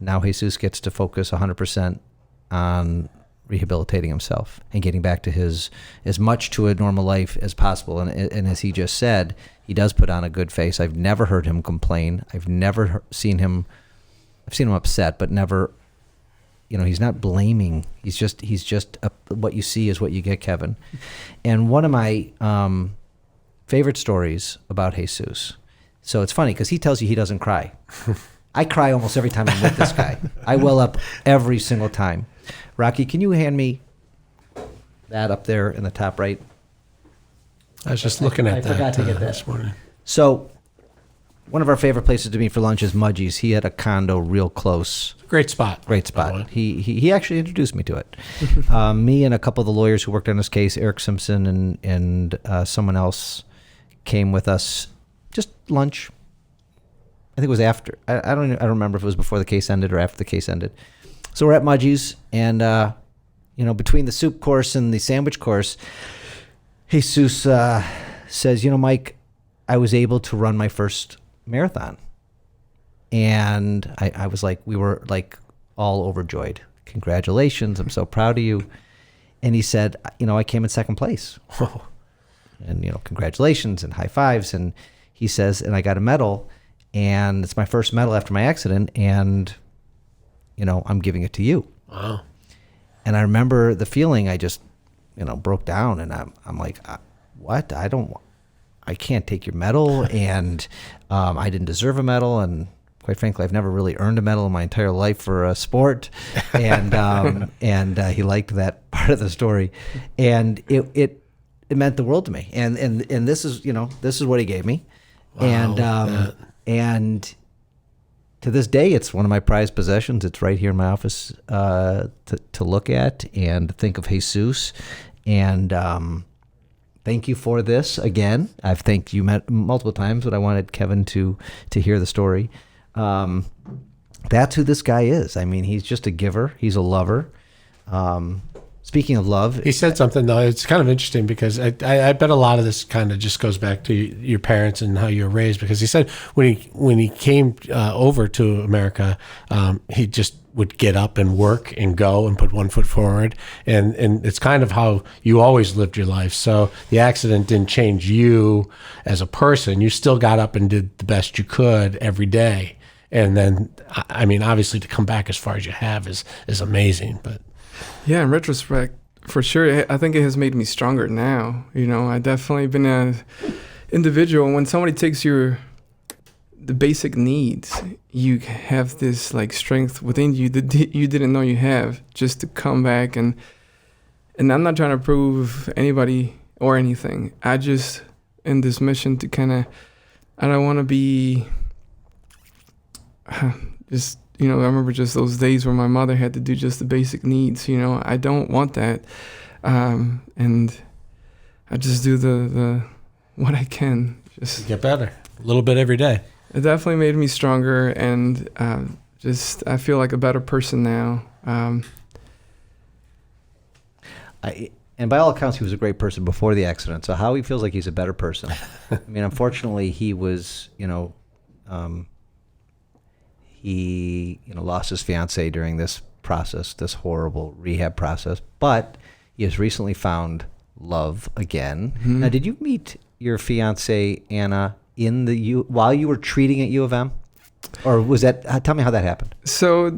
Speaker 1: now Jesus gets to focus 100% on rehabilitating himself and getting back to as much to a normal life as possible. And as he just said, he does put on a good face. I've never heard him complain. I've never seen him. I've seen him upset, but never. He's not blaming. He's just what you see is what you get, Kevin. And one of my favorite stories about Jesus. So it's funny because he tells you he doesn't cry. I cry almost every time I'm with this guy. I well up every single time. Rocky, can you hand me that up there in the top right?
Speaker 4: I was just looking at that.
Speaker 1: I forgot to get that
Speaker 4: this morning.
Speaker 1: So one of our favorite places to meet for lunch is Mudgie's. He had a condo real close.
Speaker 4: Great spot.
Speaker 1: Great spot. He actually introduced me to it. Me and a couple of the lawyers who worked on this case, Eric Simpson and someone else, came with us. Just lunch. I think it was after. I don't remember if it was before the case ended or after the case ended. So we're at Mudgie's, and between the soup course and the sandwich course, Jesus says, Mike, I was able to run my first marathon. And I was like, we were like all overjoyed. Congratulations, I'm so proud of you. And he said, I came in second place. And, congratulations and high fives. And he says, and I got a medal, and it's my first medal after my accident, and, I'm giving it to you.
Speaker 4: Wow.
Speaker 1: And I remember the feeling. I just, broke down, and I'm like, what? I can't take your medal, and I didn't deserve a medal, and quite frankly, I've never really earned a medal in my entire life for a sport. And he liked that part of the story, and it meant the world to me. And this is this is what he gave me. Wow, and to this day, it's one of my prized possessions. It's right here in my office to look at and think of Jesus. And thank you for this again. I've thanked you multiple times, but I wanted Kevin to hear the story. that's who this guy is. I mean, he's just a giver. He's a lover. Speaking of love,
Speaker 4: He said something though. It's kind of interesting because I bet a lot of this kind of just goes back to your parents and how you were raised. Because he said when he came over to America, he just would get up and work and go and put one foot forward, and it's kind of how you always lived your life. So the accident didn't change you as a person. You still got up and did the best you could every day. And then, I mean, obviously to come back as far as you have is amazing, but.
Speaker 3: Yeah, in retrospect, for sure, I think it has made me stronger now. You know, I definitely been an individual. When somebody takes the basic needs, you have this like strength within you that you didn't know you have, just to come back and I'm not trying to prove anybody or anything. I just in this mission to kind of, I don't want to be just. You know, I remember just those days where my mother had to do just the basic needs. You know, I don't want that, and I just do the what I can. Just
Speaker 4: Get better a little bit every day.
Speaker 3: It definitely made me stronger, and just I feel like a better person now.
Speaker 1: And by all accounts, he was a great person before the accident. So how he feels like he's a better person. I mean, unfortunately, he was, he lost his fiancée during this process, this horrible rehab process. But he has recently found love again.
Speaker 3: Mm-hmm.
Speaker 1: Now, did you meet your fiancée Anna while you were treating at U of M, or was that? Tell me how that happened.
Speaker 3: So,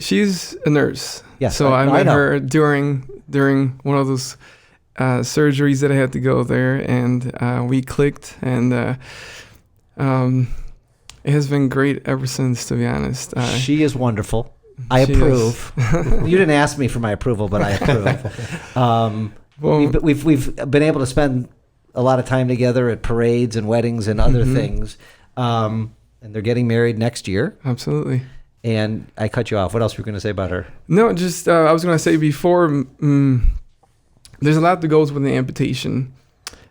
Speaker 3: she's a nurse.
Speaker 1: Yes,
Speaker 3: So I met
Speaker 1: know.
Speaker 3: her during one of those surgeries that I had to go there, and we clicked, and it has been great ever since, to be honest.
Speaker 1: She is wonderful. I approve. You didn't ask me for my approval, but I approve.
Speaker 3: Well,
Speaker 1: we've been able to spend a lot of time together at parades and weddings and other things. And they're getting married next year.
Speaker 3: Absolutely.
Speaker 1: And I cut you off. What else were you going to say about her?
Speaker 3: No, just I was going to say before, there's a lot that goes with the amputation.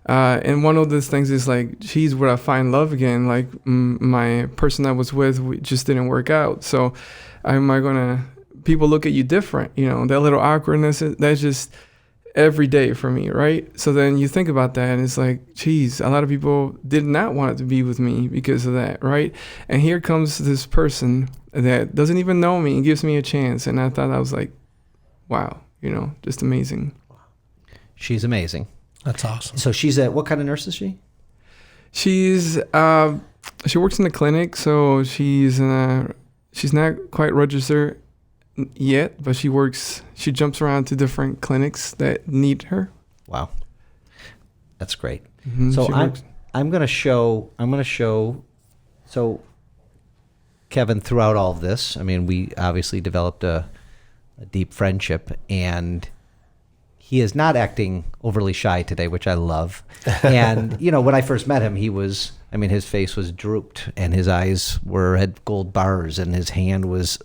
Speaker 3: And one of those things is like, geez, would I find love again? Like my person I was with just didn't work out. So people look at you different, that little awkwardness, that's just every day for me, right? So then you think about that and it's like, geez, a lot of people did not want to be with me because of that, right? And here comes this person that doesn't even know me and gives me a chance. And I thought I was like, wow, just amazing.
Speaker 1: She's amazing.
Speaker 4: That's awesome.
Speaker 1: So what kind of nurse is she?
Speaker 3: She works in the clinic, so she's not quite registered yet, but she jumps around to different clinics that need her.
Speaker 1: Wow. That's great.
Speaker 3: Mm-hmm,
Speaker 1: so I'm going to show, so Kevin, throughout all of this, I mean, we obviously developed a deep friendship, and he is not acting overly shy today, which I love. And, when I first met him, his face was drooped and his eyes had gold bars and his hand was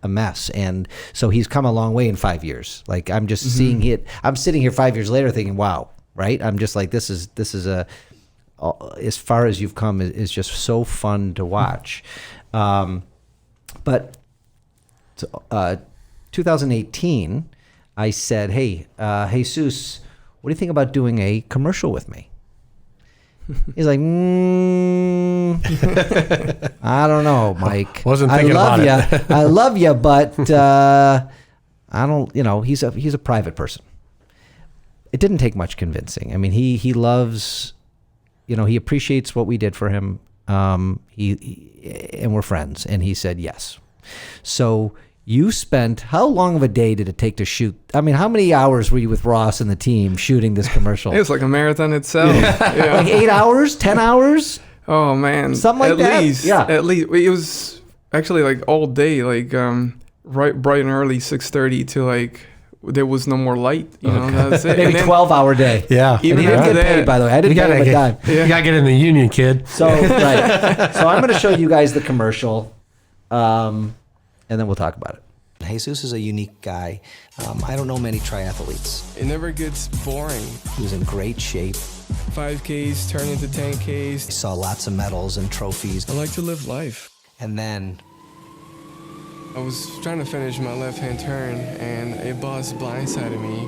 Speaker 1: a mess. And so he's come a long way in 5 years. Like, I'm just seeing it. I'm sitting here 5 years later thinking, wow, right? I'm just like, this is as far as you've come is just so fun to watch. But 2018, I said, hey, Jesus, what do you think about doing a commercial with me? He's like, I don't know, Mike.
Speaker 4: Wasn't thinking about it.
Speaker 1: I love you, but I don't, he's a private person. It didn't take much convincing. I mean, he loves, he appreciates what we did for him. And we're friends. And he said yes. So you spent, how long of a day did it take to shoot? I mean, how many hours were you with Ross and the team shooting this commercial?
Speaker 3: It was like a marathon itself. Yeah.
Speaker 1: Like 8 hours, 10 hours?
Speaker 3: Oh man,
Speaker 1: Something like that? Yeah.
Speaker 3: At least it was actually like all day, like right bright and early, 6:30 to like there was no more light. That's it.
Speaker 1: Maybe 12-hour day.
Speaker 4: Yeah.
Speaker 1: And he didn't get paid, by the way. I didn't pay him a dime.
Speaker 4: You got to get in the union, kid.
Speaker 1: So, right. So I'm going to show you guys the commercial, and then we'll talk about it. Jesus is a unique guy. I don't know many triathletes.
Speaker 3: It never gets boring.
Speaker 1: He was in great shape.
Speaker 3: 5Ks turn into 10Ks.
Speaker 1: He saw lots of medals and trophies.
Speaker 3: I like to live life.
Speaker 5: And then
Speaker 3: I was trying to finish my left-hand turn, and a bus blindsided me.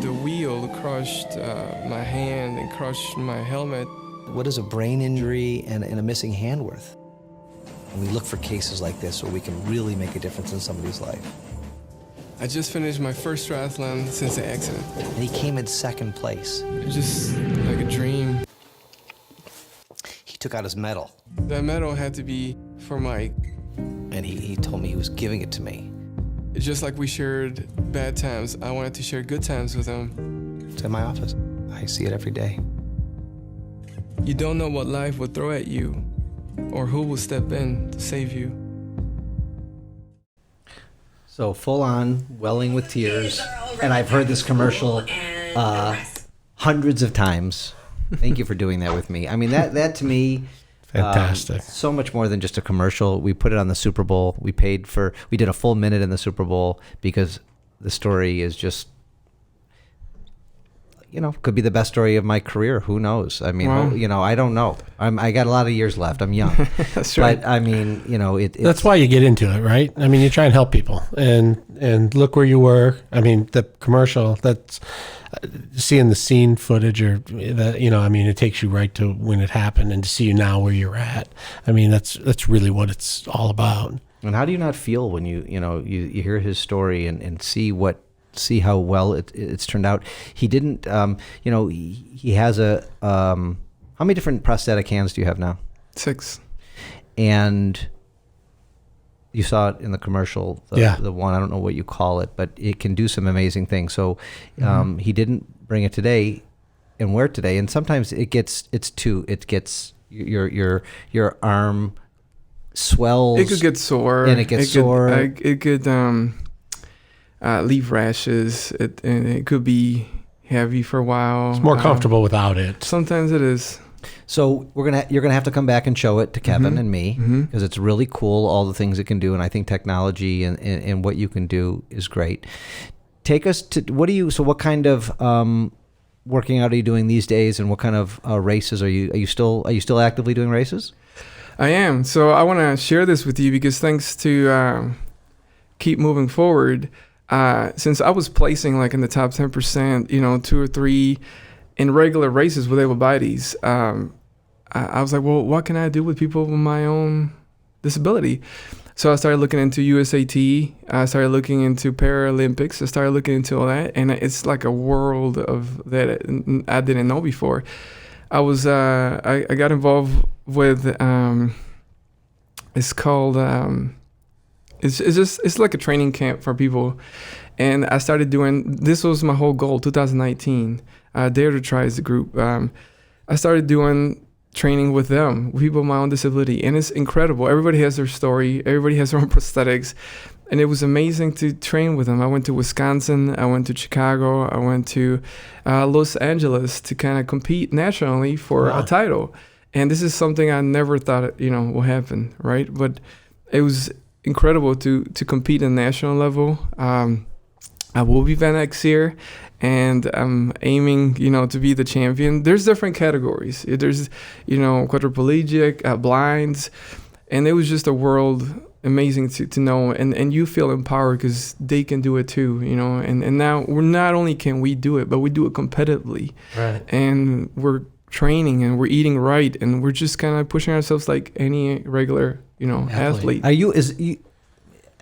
Speaker 3: The wheel crushed my hand and crushed my helmet.
Speaker 5: what is a brain injury and a missing hand worth? And we look for cases like this where we can really make a difference in somebody's life.
Speaker 3: I just finished my first triathlon since the accident.
Speaker 5: And he came in second place.
Speaker 3: It was just like a dream.
Speaker 5: He took out his medal,
Speaker 3: That medal had to be for Mike.
Speaker 5: and he told me he was giving it to me.
Speaker 3: It's just like we shared bad times, I wanted to share good times with him.
Speaker 5: It's in my office. I see it every day.
Speaker 3: You don't know what life will throw at you or who will step in to save you.
Speaker 1: So full on, welling with tears. And I've heard this commercial hundreds of times. Thank you for doing that with me. I mean, that to me,
Speaker 4: Fantastic.
Speaker 1: so much more than just a commercial. We put it on the Super Bowl. We did a full minute in the Super Bowl because the story is just, could be the best story of my career. Who knows? I mean,
Speaker 3: Wow.
Speaker 1: I don't know. I got a lot of years left. I'm young.
Speaker 3: That's right.
Speaker 1: But I mean, it's
Speaker 4: That's why you get into it, right? I mean, you try and help people, and look where you were. I mean, the commercial, that's seeing the scene footage, or that, I mean, it takes you right to when it happened, and to see you now where you're at. I mean, that's really what it's all about.
Speaker 1: And how do you not feel when you hear his story and see how well it's turned out? He didn't, he has how many different prosthetic hands do you have now?
Speaker 3: 6.
Speaker 1: And you saw it in the commercial, the one, I don't know what you call it, but it can do some amazing things. So he didn't bring it today and wear it today. And sometimes it gets your arm swells.
Speaker 3: It could get sore.
Speaker 1: And it gets sore.
Speaker 3: It could leave rashes. And it could be heavy for a while.
Speaker 4: It's more comfortable without it.
Speaker 3: Sometimes it is.
Speaker 1: So you're gonna have to come back and show it to Kevin and me, because it's really cool, all the things it can do, and I think technology and what you can do is great. Take us to what kind of working out are you doing these days, and what kind of races are you still actively doing races?
Speaker 3: I am. So I want to share this with you because thanks to keep moving forward, since I was placing like in the top 10%, 2 or 3 in regular races with able bodies, I was like, well, what can I do with people with my own disability? So I started looking into USAT. I started looking into Paralympics. I started looking into all that, and it's like a world of that I didn't know before. I got involved with it's called it's like a training camp for people, and I started doing, this was my whole goal, 2019. Dare to Try is the group. I started doing training with them, with people with my own disability, and it's incredible. Everybody has their story. Everybody has their own prosthetics, and it was amazing to train with them. I went to Wisconsin. I went to Chicago. I went to Los Angeles to kind of compete nationally for a title. And this is something I never thought, will happen, right? But it was incredible to compete at national level. I will be back next year, and I'm aiming, to be the champion. There's different categories. There's, quadriplegic, blinds, and it was just a world amazing to know. And you feel empowered because they can do it too, And now we're not only can we do it, but we do it competitively.
Speaker 4: Right.
Speaker 3: And we're training and we're eating right, and we're just kind of pushing ourselves like any regular, athlete.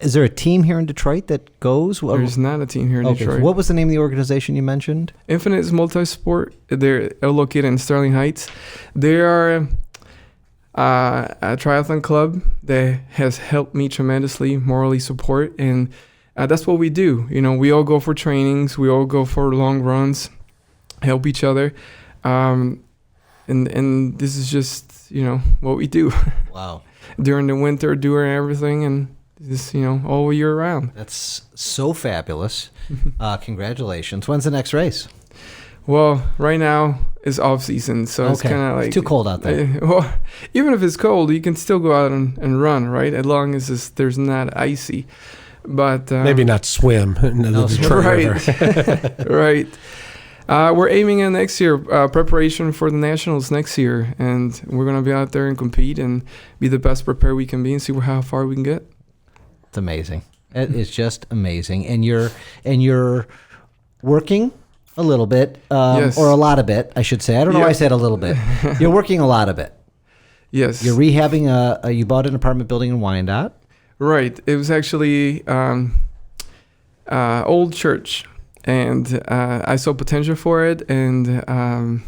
Speaker 1: Is there a team here in Detroit that goes?
Speaker 3: There's not a team here in Detroit.
Speaker 1: What was the name of the organization you mentioned?
Speaker 3: Infinite is multi-sport. They're located in Sterling Heights. They are a triathlon club that has helped me tremendously, morally support, and that's what we do. We all go for trainings. We all go for long runs, help each other, and this is just what we do.
Speaker 1: Wow.
Speaker 3: During the winter, during everything, and this, all year round.
Speaker 1: That's so fabulous. Congratulations. When's the next race?
Speaker 3: Well, right now it's off season, so it's kind of like...
Speaker 1: It's too cold out there.
Speaker 3: Well, even if it's cold, you can still go out and run, right? As long as there's not icy. But
Speaker 4: maybe not swim in the Detroit River.
Speaker 3: Right. We're aiming at next year, preparation for the nationals next year, and we're gonna be out there and compete and be the best prepared we can be and see how far we can get.
Speaker 1: It's amazing. It's just amazing. And you're working a little bit,
Speaker 3: Yes.
Speaker 1: or a lot of it, I should say. I don't know why I said a little bit. You're working a lot of it.
Speaker 3: Yes.
Speaker 1: You're rehabbing you bought an apartment building in Wyandotte.
Speaker 3: Right. It was actually old church, and I saw potential for it, and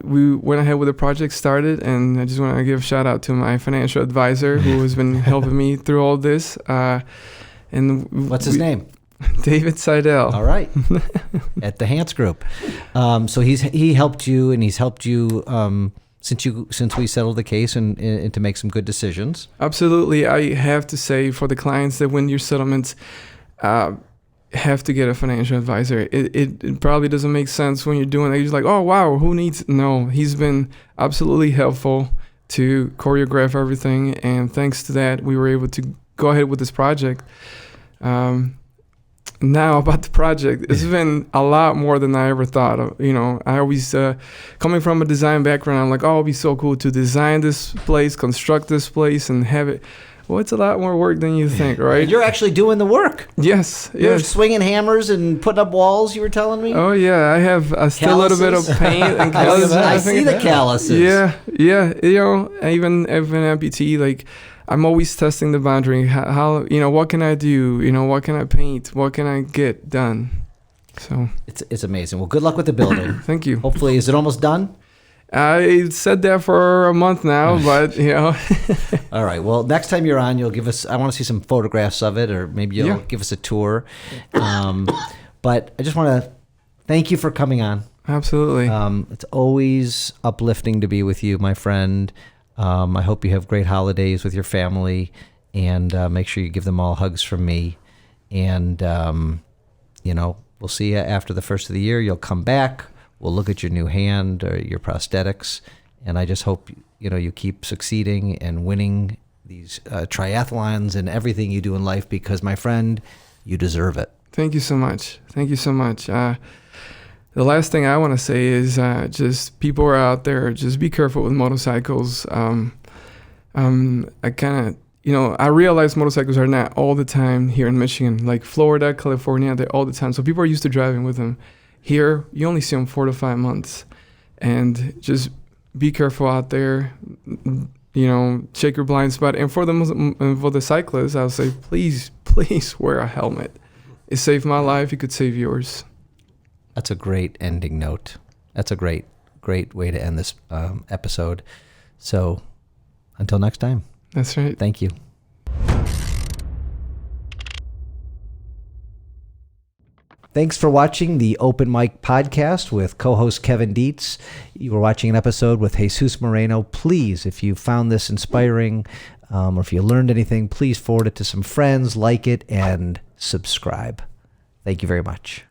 Speaker 3: we went ahead with the project, started, and I just want to give a shout out to my financial advisor who has been helping me through all this. And
Speaker 1: What's his name?
Speaker 3: David Seidel.
Speaker 1: All right. At the Hans Group. So he helped you, and he's helped you since we settled the case and to make some good decisions.
Speaker 3: Absolutely. I have to say for the clients that win your settlements, have to get a financial advisor. It probably doesn't make sense when you're doing it. You're just like, oh, wow, who needs? No, he's been absolutely helpful to choreograph everything. And thanks to that, we were able to go ahead with this project. Now about the project, it's been a lot more than I ever thought of. I always, coming from a design background, I'm like, oh, it'd be so cool to design this place, construct this place, and have it. Well, it's a lot more work than you think, right?
Speaker 1: You're actually doing the work.
Speaker 3: Yes.
Speaker 1: You're swinging hammers and putting up walls, you were telling me?
Speaker 3: Oh, yeah. I have still a little bit of paint and calluses.
Speaker 1: I see the calluses.
Speaker 3: Yeah. Even if an amputee, like, I'm always testing the boundary. How what can I do? What can I paint? What can I get done? So
Speaker 1: it's amazing. Well, good luck with the building.
Speaker 3: Thank you.
Speaker 1: Hopefully, is it almost done?
Speaker 3: I said that for a month now, but
Speaker 1: All right. Well, next time you're on, you'll give us. I want to see some photographs of it, or maybe you'll give us a tour. But I just want to thank you for coming on.
Speaker 3: Absolutely.
Speaker 1: It's always uplifting to be with you, my friend. I hope you have great holidays with your family, and make sure you give them all hugs from me. And we'll see you after the first of the year. You'll come back. We'll look at your new hand or your prosthetics, and I just hope you keep succeeding and winning these triathlons and everything you do in life, because, my friend, you deserve it.
Speaker 3: Thank you so much. Thank you so much. The last thing I want to say is just people are out there, just be careful with motorcycles. I realize motorcycles are not all the time here in Michigan, like Florida, California, they're all the time. So people are used to driving with them. Here, you only see them 4 to 5 months, and just be careful out there. Check your blind spot. And for the cyclists, I'll say, please wear a helmet. It saved my life. It could save yours.
Speaker 1: That's a great ending note. That's a great way to end this episode. So, until next time.
Speaker 3: That's right.
Speaker 1: Thank you. Thanks for watching the Open Mic Podcast with co-host Kevin Dietz. You were watching an episode with Jesus Moreno. Please, if you found this inspiring, or if you learned anything, please forward it to some friends, like it, and subscribe. Thank you very much.